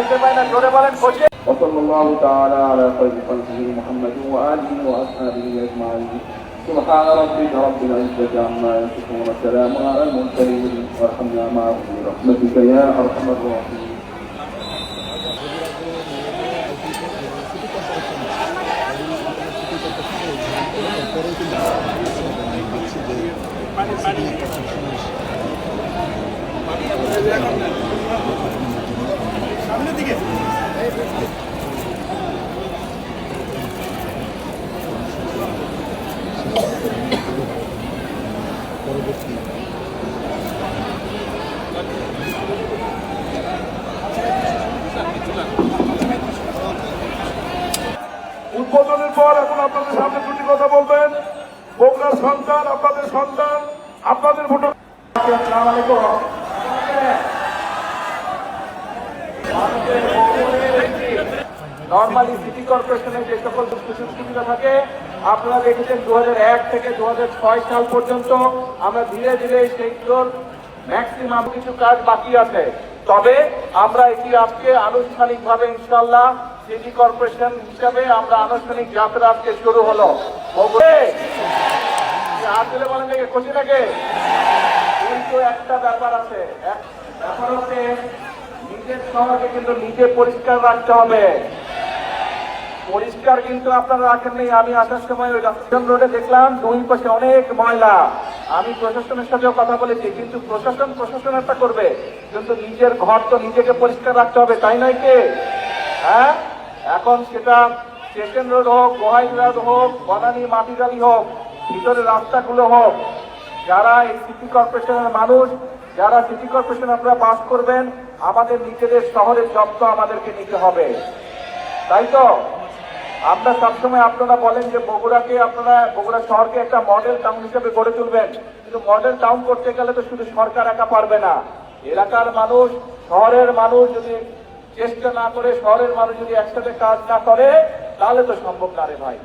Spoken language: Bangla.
বুঝতে পাই না, জোরে বলেন খুশি। وصلى الله تعالى على خير خلقه محمد وآله وأصحابه أجمعين سبحان ربك رب العزة عما يصفون وسلام على المرسلين وارحمنا معهم برحمتك يا أرحم الراحمين সামনের দিকে উদ্বোধনের পর এখন আপনাদের সামনে দুটি কথা বলবেন। বগুড়ার সন্তান, আপনাদের সন্তান, আপনাদের ভোটার। আসসালামু আলাইকুম। নর্মালি সিটি কর্পোরেশনের যে সকল সুযোগ সুবিধা থাকে আপনারা দেখেছেন 2001 থেকে 2006 সাল পর্যন্ত আমরা ধীরে ধীরে সেইগুলোর ম্যাক্সিমাম কিছু কাজ বাকি আছে। তবে আমরা এটি আজকে আনুষ্ঠানিকভাবে ইনশাআল্লাহ সিটি কর্পোরেশন হিসাবে আমরা আনুষ্ঠানিক যাত্রা আজকে শুরু হলো। হাত দিলে বলেন নাকি খুশি থাকে? কিন্তু একটা ব্যাপার আছে, ব্যাপার হচ্ছে নিজের শহরকে কিন্তু নিজে পরিষ্কার রাখতে হবে। পরিষ্কার কিন্তু আপনারা রাখেন নেই। আমি আসার সময় ওই রাস্তান রোডে দেখলাম দুই পাশে অনেক ময়লা। আমি প্রশাসনের সাথেও কথা বলেছি, কিন্তু প্রশাসন একটা করবে, কিন্তু নিজের ঘর তো নিজেকে পরিষ্কার রাখতে হবে, তাই নয় কে? হ্যাঁ, এখন সেটা স্টেশন রোড হোক, গোহাই রোড হোক, বনানী মাটিগালি হোক, ভিতরের রাস্তাগুলো হোক, যারা এই সিটি কর্পোরেশনের মানুষ, যারা সিটি কর্পোরেশন আপনারা পাস করবেন, আমাদের নিজেদের শহরের যত্ন আমাদেরকে নিতে হবে, তাই তো? আমরা সবসময় আপনারা বলেন যে বগুড়া শহরকে একটা মডেল টাউন হিসেবে গড়ে তুলবেন, কিন্তু মডেল টাউন করতে গেলে তো শুধু সরকার একা পারবে না। এলাকার মানুষ, শহরের মানুষ যদি চেষ্টা না করে, শহরের মানুষ যদি একসাথে কাজ না করে, তাহলে তো সম্ভব না রে ভাই।